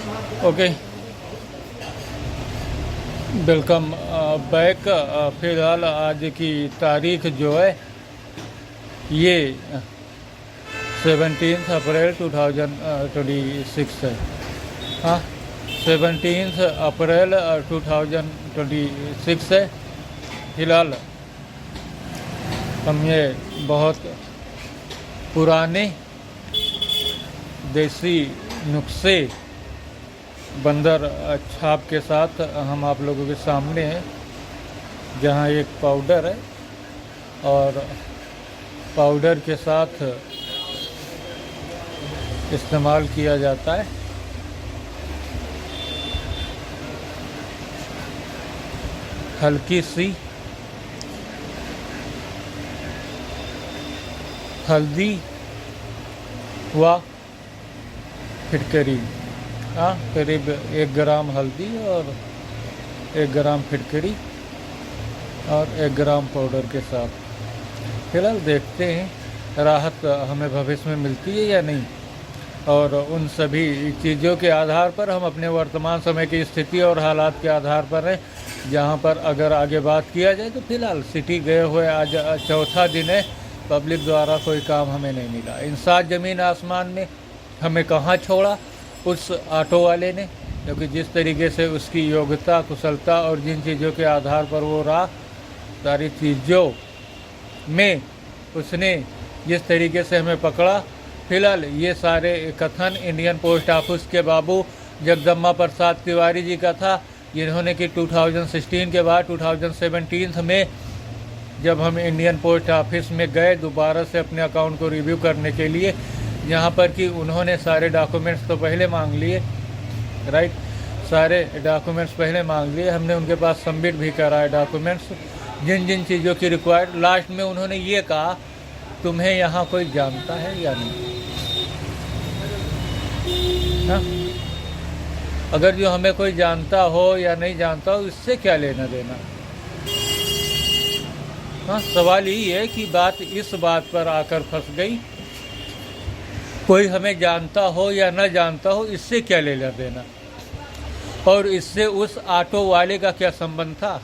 Okay, welcome back. फिलहाल आज की तारीख जो है ये 17 अप्रैल 2026 है। हाँ, 17 अप्रैल 2026 है। फिलहाल हम ये बहुत पुराने देसी नुस्खे बंदर छाप के साथ हम आप लोगों के सामने हैं, जहाँ एक पाउडर है और पाउडर के साथ इस्तेमाल किया जाता है हल्की सी हल्दी व फिटकरी। हाँ, करीब 1 ग्राम हल्दी और 1 ग्राम फिटकरी और 1 ग्राम पाउडर के साथ। फिलहाल देखते हैं राहत हमें भविष्य में मिलती है या नहीं, और उन सभी चीज़ों के आधार पर हम अपने वर्तमान समय की स्थिति और हालात के आधार पर हैं, जहाँ पर अगर आगे बात किया जाए तो फिलहाल सिटी गए हुए आज चौथा दिन है, पब्लिक द्वारा कोई काम हमें नहीं मिला। इन 7 ज़मीन आसमान ने हमें कहाँ छोड़ा उस ऑटो वाले ने, क्योंकि जिस तरीके से उसकी योग्यता, कुशलता और जिन चीज़ों के आधार पर वो रहा, सारी चीज़ों में उसने जिस तरीके से हमें पकड़ा। फिलहाल ये सारे कथन इंडियन पोस्ट ऑफिस के बाबू जगदम्बा प्रसाद तिवारी जी का था, जिन्होंने कि 2016 के बाद 2017 में जब हम इंडियन पोस्ट ऑफिस में गए दोबारा से अपने अकाउंट को रिव्यू करने के लिए, यहाँ पर कि उन्होंने सारे डॉक्यूमेंट्स तो पहले मांग लिए, राइट, सारे डॉक्यूमेंट्स पहले मांग लिए, हमने उनके पास सबमिट भी कराए डॉक्यूमेंट्स, जिन जिन चीज़ों की रिक्वायर्ड। लास्ट में उन्होंने ये कहा, तुम्हें यहाँ कोई जानता है या नहीं? हाँ, अगर जो हमें कोई जानता हो या नहीं जानता हो, इससे क्या लेना देना? हाँ, सवाल यही है कि बात इस बात पर आकर फंस गई, कोई हमें जानता हो या न जानता हो, इससे क्या लेना देना, और इससे उस ऑटो वाले का क्या संबंध था?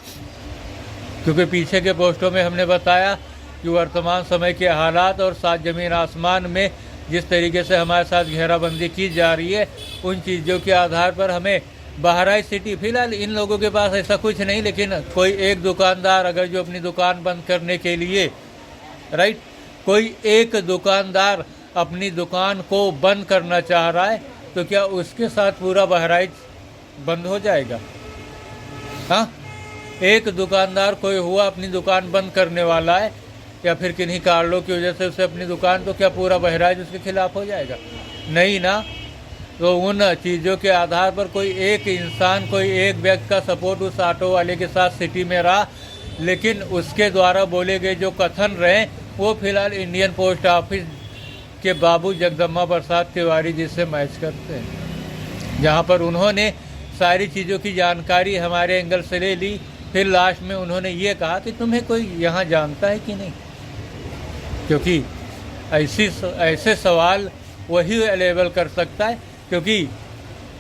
क्योंकि पीछे के पोस्टों में हमने बताया कि वर्तमान समय के हालात और 7 ज़मीन आसमान में जिस तरीके से हमारे साथ घेराबंदी की जा रही है, उन चीज़ों के आधार पर हमें बहराइच सिटी, फिलहाल इन लोगों के पास ऐसा कुछ नहीं, लेकिन कोई एक दुकानदार अगर जो अपनी दुकान बंद करने के लिए, राइट, कोई एक दुकानदार अपनी दुकान को बंद करना चाह रहा है, तो क्या उसके साथ पूरा बहराइच बंद हो जाएगा? हाँ, एक दुकानदार कोई हुआ अपनी दुकान बंद करने वाला है, या फिर किन्हीं कारणों की वजह से उसे अपनी दुकान, तो क्या पूरा बहराइच उसके खिलाफ हो जाएगा? नहीं ना। तो उन चीज़ों के आधार पर कोई एक इंसान, कोई एक व्यक्ति का सपोर्ट उस ऑटो वाले के साथ सिटी में रहा, लेकिन उसके द्वारा बोले गए जो कथन रहे वो फिलहाल इंडियन पोस्ट ऑफिस के बाबू जगदम्बा प्रसाद तिवारी जी से मैच करते हैं, जहाँ पर उन्होंने सारी चीज़ों की जानकारी हमारे एंगल से ले ली। फिर लास्ट में उन्होंने ये कहा कि तुम्हें कोई यहाँ जानता है कि नहीं, क्योंकि ऐसे सवाल वही अवेलेबल कर सकता है, क्योंकि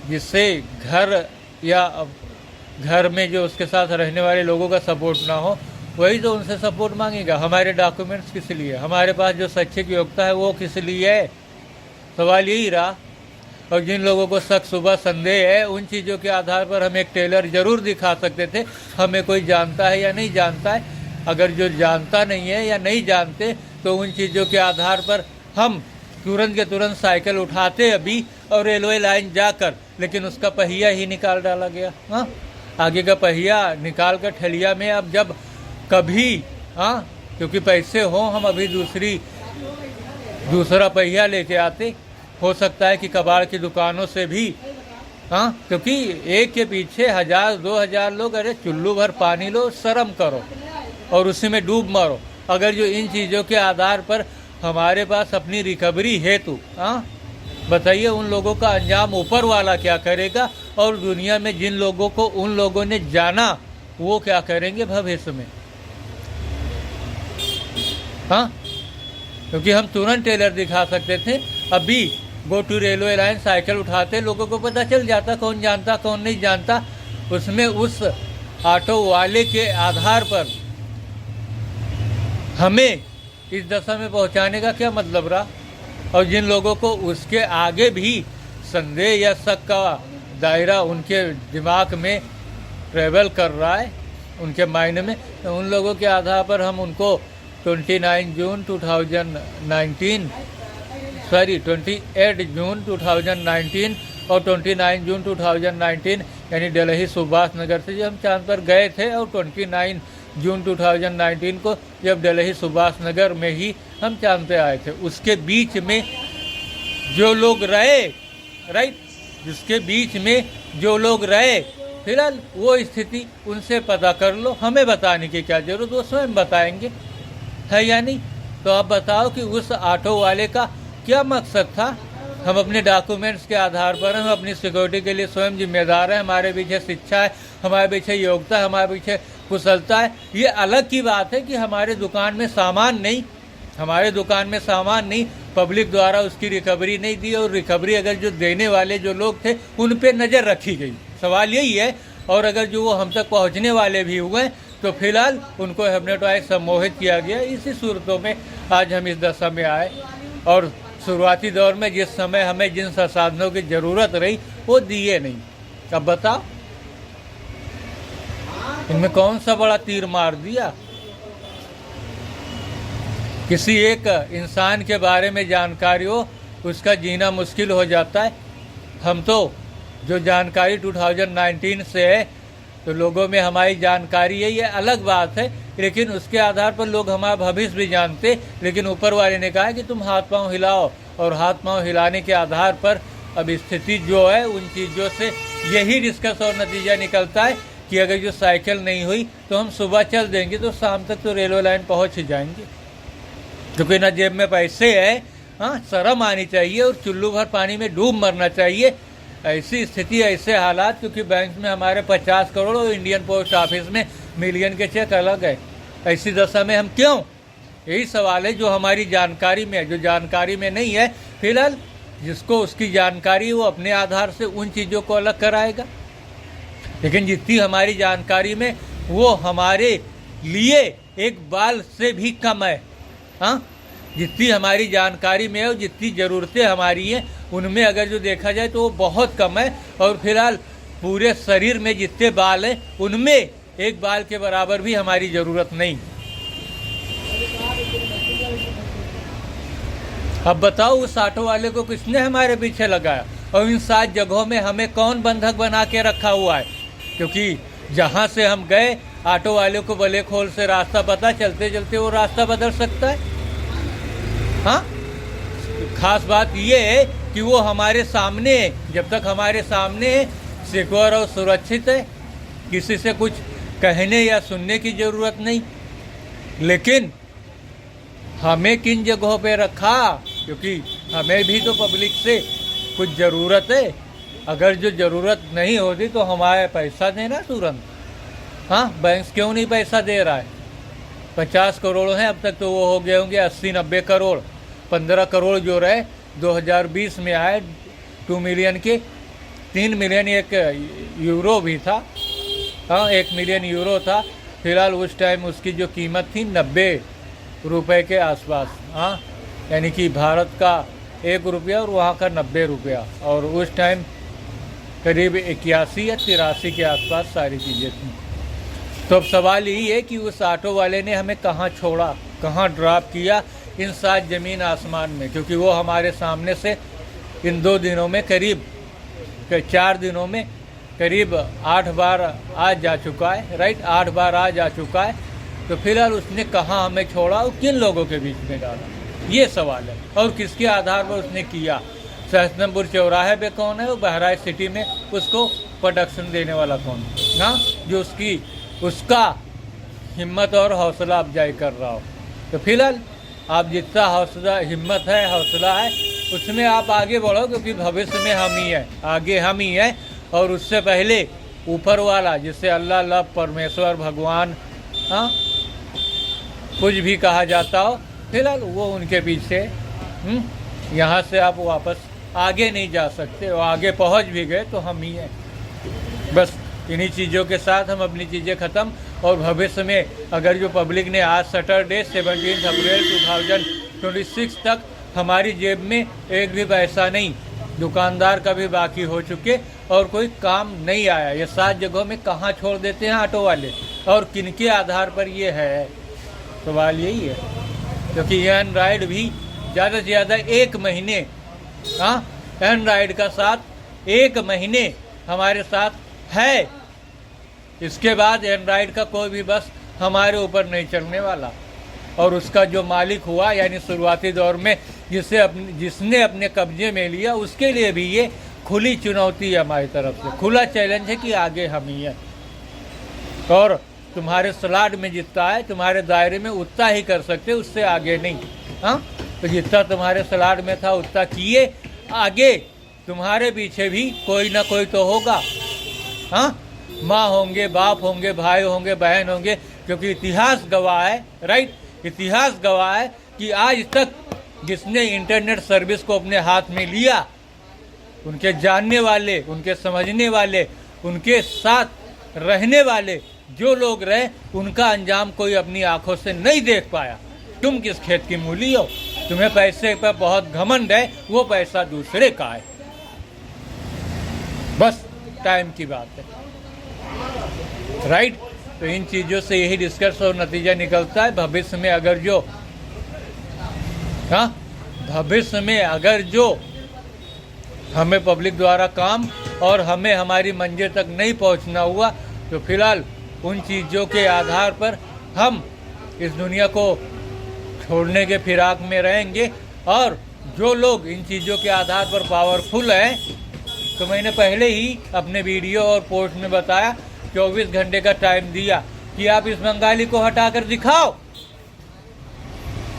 जिससे घर में जो उसके साथ रहने वाले लोगों का सपोर्ट ना हो, वही तो उनसे सपोर्ट मांगेगा। हमारे डॉक्यूमेंट्स किस लिए, हमारे पास जो शैक्षिक योग्यता है वो किस लिए है? सवाल यही रहा। और जिन लोगों को शक सुबह संदेह है, उन चीज़ों के आधार पर हम एक टेलर ज़रूर दिखा सकते थे, हमें कोई जानता है या नहीं जानता है। अगर जो जानता नहीं है या नहीं जानते, तो उन चीज़ों के आधार पर हम तुरंत के तुरंत साइकिल उठाते अभी और रेलवे लाइन जाकर, लेकिन उसका पहिया ही निकाल डाला गया। हाँ, आगे का पहिया निकाल कर ठेलिया में, अब जब कभी, हाँ, क्योंकि पैसे हों, हम अभी दूसरा पहिया लेके आते, हो सकता है कि कबाड़ की दुकानों से भी, हाँ, क्योंकि एक के पीछे 1000-2000 लोग, अरे चुल्लू भर पानी लो, शर्म करो और उसी में डूब मारो। अगर जो इन चीज़ों के आधार पर हमारे पास अपनी रिकवरी हेतु, हाँ, बताइए उन लोगों का अंजाम ऊपर वाला क्या करेगा, और दुनिया में जिन लोगों को उन लोगों ने जाना वो क्या करेंगे भविष्य में? हाँ, क्योंकि हम तुरंत टेलर दिखा सकते थे, अभी go to railway line cycle उठाते, लोगों को पता चल जाता कौन जानता कौन नहीं जानता। उसमें उस ऑटो वाले के आधार पर हमें इस दशा में पहुंचाने का क्या मतलब रहा। और जिन लोगों को उसके आगे भी संदेह या शक का दायरा उनके दिमाग में ट्रेवल कर रहा है, उनके माइंड में, तो उन लोगों के आधार पर हम उनको 28 जून 2019 और 29 जून 2019 यानी दिल्ली सुभाष नगर से जब हम चांद पर गए थे, और 29 जून 2019 को जब दिल्ली सुभाष नगर में ही हम चांद पे आए थे, उसके बीच में जो लोग रहे, राइट, जिसके बीच में जो लोग रहे, फिलहाल वो स्थिति उनसे पता कर लो, हमें बताने की क्या जरूरत, वो स्वयं बताएंगे, है या नहीं। तो आप बताओ कि उस ऑटो वाले का क्या मकसद था। हम अपने डॉक्यूमेंट्स के आधार पर, हम अपनी सिक्योरिटी के लिए स्वयं जिम्मेदार हैं, हमारे पीछे शिक्षा है, हमारे पीछे योग्यता है, हमारे पीछे कुशलता है। ये अलग की बात है कि हमारे दुकान में सामान नहीं, पब्लिक द्वारा उसकी रिकवरी नहीं दी, और रिकवरी अगर जो देने वाले जो लोग थे उन पे नज़र रखी गई, सवाल यही है। और अगर जो वो हम तक पहुंचने वाले भी हुए तो फिलहाल उनको हिप्नोटाइज सम्मोहित किया गया। इसी सूरतों में आज हम इस दशा में आए, और शुरुआती दौर में जिस समय हमें जिन संसाधनों की ज़रूरत रही वो दिए नहीं। अब बताओ इनमें कौन सा बड़ा तीर मार दिया। किसी एक इंसान के बारे में जानकारी हो, उसका जीना मुश्किल हो जाता है। हम तो जो जानकारी 2019 से है, तो लोगों में हमारी जानकारी है, ये अलग बात है, लेकिन उसके आधार पर लोग हमारा भविष्य भी जानते। लेकिन ऊपर वाले ने कहा कि तुम हाथ पांव हिलाओ, और हाथ पांव हिलाने के आधार पर अब स्थिति जो है, उन चीज़ों से यही डिस्कस और नतीजा निकलता है कि अगर जो साइकिल नहीं हुई तो हम सुबह चल देंगे तो शाम तक तो रेलवे लाइन पहुंच ही जाएंगे, क्योंकि ना जेब में पैसे है। हाँ, शर्म आनी चाहिए और चुल्लू भर पानी में डूब मरना चाहिए। ऐसी स्थिति, ऐसे हालात, क्योंकि बैंक में हमारे 50 करोड़ और इंडियन पोस्ट ऑफिस में मिलियन के चेक अलग है। ऐसी दशा में हम क्यों? यही सवाल है जो हमारी जानकारी में है। जो जानकारी में नहीं है, फिलहाल जिसको उसकी जानकारी, वो अपने आधार से उन चीज़ों को अलग कराएगा। लेकिन जितनी हमारी जानकारी में, वो हमारे लिए एक बाल से भी कम है। हाँ, जितनी हमारी जानकारी में है और जितनी ज़रूरतें हमारी हैं, उनमें अगर जो देखा जाए तो वो बहुत कम है। और फिलहाल पूरे शरीर में जितने बाल हैं, उनमें एक बाल के बराबर भी हमारी ज़रूरत नहीं। अब बताओ उस ऑटो वाले को किसने हमारे पीछे लगाया, और इन 7 जगहों में हमें कौन बंधक बना के रखा हुआ है। क्योंकि जहाँ से हम गए, ऑटो वाले को ब्लैक होल से रास्ता पता चलते चलते वो रास्ता बदल सकता है। हाँ, खास बात ये है कि वो हमारे सामने है। जब तक हमारे सामने है, सिक्योर और सुरक्षित है, किसी से कुछ कहने या सुनने की ज़रूरत नहीं। लेकिन हमें किन जगहों पे रखा, क्योंकि हमें भी तो पब्लिक से कुछ ज़रूरत है। अगर जो ज़रूरत नहीं होती तो हमारे पैसा देना तुरंत। हाँ, बैंक क्यों नहीं पैसा दे रहा है? 50 करोड़ हैं, अब तक तो वो हो गए होंगे 80-90 करोड़। 15 करोड़ जो रहे 2020 में आए 2 मिलियन के, 3 मिलियन एक यूरो भी था। हाँ, 1 मिलियन यूरो था। फिलहाल उस टाइम उसकी जो कीमत थी 90 रुपये के आसपास। हाँ, यानी कि भारत का 1 रुपया और वहाँ का 90 रुपया, और उस टाइम करीब 81 या 83 के आसपास सारी चीज़ें थी। तो अब सवाल यही है कि उस ऑटो वाले ने हमें कहाँ छोड़ा, कहाँ ड्रॉप किया इन 7 ज़मीन आसमान में। क्योंकि वो हमारे सामने से इन 2 दिनों में करीब 4 दिनों में करीब 8 बार आ जा चुका है, राइट, 8 बार आ जा चुका है। तो फिलहाल उसने कहाँ हमें छोड़ा और किन लोगों के बीच में डाला, ये सवाल है। और किसके आधार पर उसने किया। सहसनपुर चौराहे पे कौन है, वो बहराइच सिटी में उसको प्रोटेक्शन देने वाला कौन है? हाँ, जो उसका हिम्मत और हौसला अफजाई कर रहा हो। तो फिलहाल आप जितना हिम्मत है, हौसला है, उसमें आप आगे बढ़ो, क्योंकि भविष्य में हम ही हैं, आगे हम ही हैं। और उससे पहले ऊपर वाला, जिससे अल्लाह, लब, परमेश्वर, भगवान, हाँ, कुछ भी कहा जाता हो, फिलहाल वो उनके पीछे यहाँ से आप वापस आगे नहीं जा सकते, और आगे पहुंच भी गए तो हम ही हैं। बस इन्हीं चीज़ों के साथ हम अपनी चीज़ें ख़त्म। और भविष्य में अगर जो पब्लिक ने आज सैटरडे 17 अप्रैल 2026 तक हमारी जेब में एक भी पैसा नहीं, दुकानदार का भी बाकी हो चुके और कोई काम नहीं आया, ये 7 जगहों में कहाँ छोड़ देते हैं ऑटो वाले, और किनके आधार पर ये है? सवाल यही है। क्योंकि ये एंड्राइड भी ज़्यादा से ज़्यादा 1 महीने, हाँ, एंड्राइड का साथ 1 महीने हमारे साथ है। इसके बाद एंड्राइड का कोई भी बस हमारे ऊपर नहीं चलने वाला। और उसका जो मालिक हुआ, यानी शुरुआती दौर में जिसने अपने कब्जे में लिया, उसके लिए भी ये खुली चुनौती है हमारी तरफ से, खुला चैलेंज है कि आगे हम ही हैं। और तुम्हारे स्लॉट में जितना है, तुम्हारे दायरे में उतना ही कर सकते, उससे आगे नहीं। हाँ, तो जितना तुम्हारे स्लॉट में था उतना किए, आगे तुम्हारे पीछे भी कोई ना कोई तो होगा। हाँ, माँ होंगे, बाप होंगे, भाई होंगे, बहन होंगे, क्योंकि इतिहास गवाह है, राइट, इतिहास गवाह है कि आज तक जिसने इंटरनेट सर्विस को अपने हाथ में लिया, उनके जानने वाले, उनके समझने वाले, उनके साथ रहने वाले जो लोग रहे, उनका अंजाम कोई अपनी आंखों से नहीं देख पाया। तुम किस खेत की मूली हो? तुम्हें पैसे पर बहुत घमंड है, वो पैसा दूसरे का है। बस टाइम की बात है, राइट। तो इन चीज़ों से यही डिस्कस और नतीजा निकलता है। भविष्य में अगर जो, हाँ, भविष्य में अगर जो हमें पब्लिक द्वारा काम और हमें हमारी मंजिल तक नहीं पहुंचना हुआ, तो फिलहाल उन चीज़ों के आधार पर हम इस दुनिया को छोड़ने के फिराक में रहेंगे। और जो लोग इन चीज़ों के आधार पर पावरफुल हैं, तो मैंने पहले ही अपने वीडियो और पोस्ट में बताया, 24 घंटे का टाइम दिया कि आप इस बंगाली को हटाकर दिखाओ।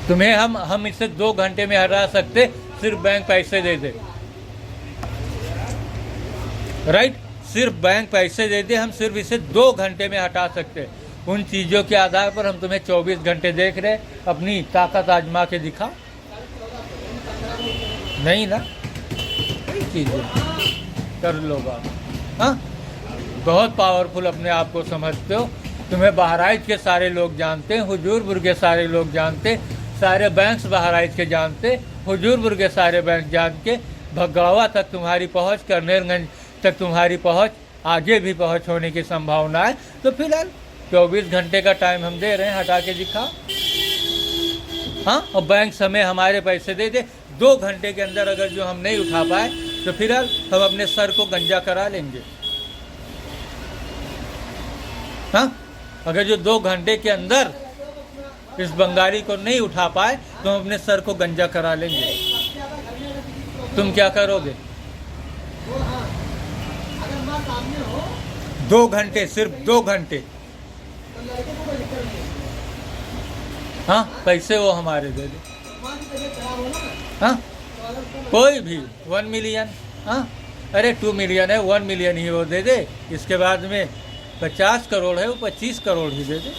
तुम्हें हम इसे 2 घंटे में हटा सकते, सिर्फ बैंक पैसे दे दे, राइट, सिर्फ बैंक पैसे दे दे, हम सिर्फ इसे 2 घंटे में हटा सकते। उन चीज़ों के आधार पर हम तुम्हें 24 घंटे देख रहे, अपनी ताकत आजमा के दिखा, नहीं ना, चीज़ें कर लो बात। हाँ, बहुत पावरफुल अपने आप को समझते हो। तुम्हें बहराइच के सारे लोग जानते हैं, हुजूरपुर के सारे लोग जानते, सारे बैंक्स बहराइच के जानते, हुजूरपुर के सारे बैंक जान के, भगवा तक तुम्हारी पहुंच, करनेरगंज तक तुम्हारी पहुंच, आगे भी पहुंच होने की संभावना है। तो फिलहाल 24 घंटे का टाइम हम दे रहे हैं, हटा के दिखाओ। हाँ, और बैंक समय हमारे पैसे दे दे, 2 घंटे के अंदर अगर जो हम नहीं उठा पाए, तो फिलहाल हम अपने सर को गंजा करा लेंगे। हाँ, अगर जो 2 घंटे के अंदर इस बंगाली को नहीं उठा पाए, तो हम अपने सर को गंजा करा लेंगे। तुम क्या करोगे? 2 घंटे, सिर्फ 2 घंटे। हाँ, पैसे वो हमारे दे दे। हाँ, कोई भी 1 मिलियन, हाँ, अरे 2 मिलियन है, 1 मिलियन ही वो दे दे। इसके बाद में 50 करोड़ है, वो 25 करोड़ ही दे दे।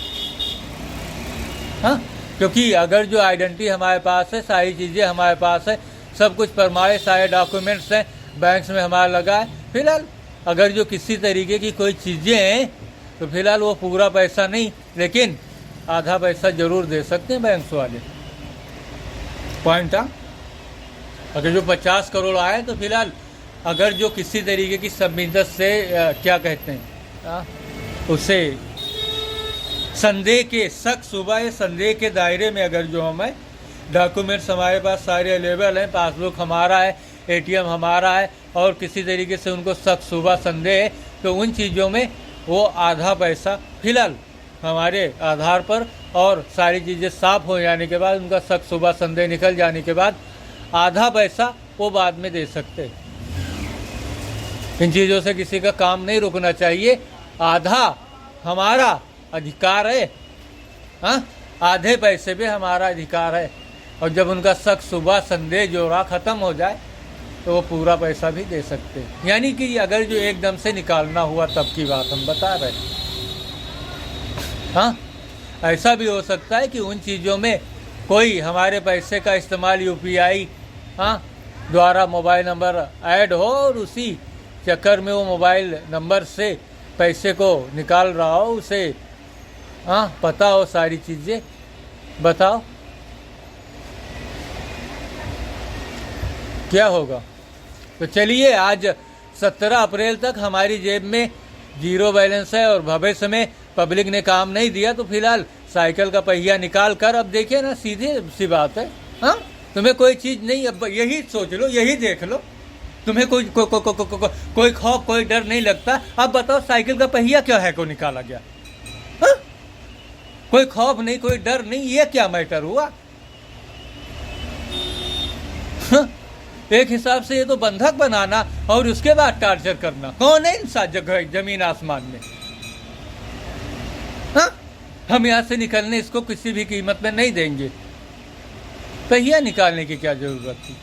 हाँ, क्योंकि अगर जो आइडेंटिटी हमारे पास है, सारी चीज़ें हमारे पास है, सब कुछ प्रमाणित, सारे डॉक्यूमेंट्स हैं, बैंक्स में हमारा लगा है। फिलहाल अगर जो किसी तरीके की कोई चीज़ें हैं, तो फिलहाल वो पूरा पैसा नहीं, लेकिन आधा पैसा ज़रूर दे सकते हैं बैंक्स वाले। पॉइंट आ, अगर जो 50 करोड़ आए, तो फिलहाल अगर जो किसी तरीके की संदिग्धता से क्या कहते हैं, उसे संदेह के, शक शुबा या संदेह के दायरे में अगर जो हमें डॉक्यूमेंट्स हमारे पास सारे अवेलेबल हैं, पासबुक हमारा है, एटीएम हमारा है, और किसी तरीके से उनको शक शुबा संदेह है, तो उन चीज़ों में वो आधा पैसा फिलहाल हमारे आधार पर, और सारी चीज़ें साफ़ हो जाने के बाद, उनका शक शुबा संदेह निकल जाने के बाद, आधा पैसा वो बाद में दे सकते। इन चीज़ों से किसी का काम नहीं रुकना चाहिए। आधा हमारा अधिकार है, हाँ, आधे पैसे पे हमारा अधिकार है। और जब उनका शक शुबा संदेह जोड़ा ख़त्म हो जाए, तो वो पूरा पैसा भी दे सकते हैं। यानी कि अगर जो एकदम से निकालना हुआ तब की बात हम बता रहे हैं। हाँ, ऐसा भी हो सकता है कि उन चीज़ों में कोई हमारे पैसे का इस्तेमाल यूपीआई, हाँ, द्वारा मोबाइल नंबर ऐड हो और उसी चक्कर में वो मोबाइल नंबर से पैसे को निकाल रहा हो, उसे पता हो सारी चीज़ें। बताओ क्या होगा। तो चलिए, आज 17 अप्रैल तक हमारी जेब में 0 बैलेंस है और भविष्य में पब्लिक ने काम नहीं दिया तो फिलहाल साइकिल का पहिया निकाल कर अब देखिए ना, सीधी सी बात है। हाँ, तुम्हें कोई चीज़ नहीं, अब यही सोच लो, यही देख लो, तुम्हें कोई खौफ कोई डर नहीं लगता। अब बताओ साइकिल का पहिया क्या है को निकाला गया। हाँ? कोई खौफ नहीं, कोई डर नहीं, ये क्या मैटर हुआ। हाँ? एक हिसाब से ये तो बंधक बनाना और उसके बाद टार्चर करना। कौन है इंसान जगह जमीन आसमान में। हाँ? हम यहाँ से निकलने इसको किसी भी कीमत में नहीं देंगे। पहिया निकालने की क्या जरूरत थी।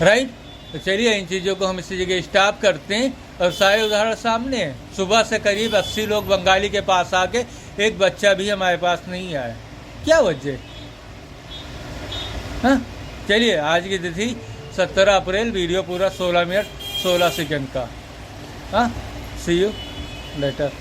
राइट। तो चलिए, इन चीज़ों को हम इसी जगह स्टॉप करते हैं। और सारे उदाहरण सामने हैं। सुबह से करीब 80 लोग बंगाली के पास आके, एक बच्चा भी हमारे पास नहीं आया। क्या वजह। हाँ, चलिए, आज की तिथि 17 अप्रैल। वीडियो पूरा 16 मिनट 16 सेकंड का। हाँ, सी यू लेटर।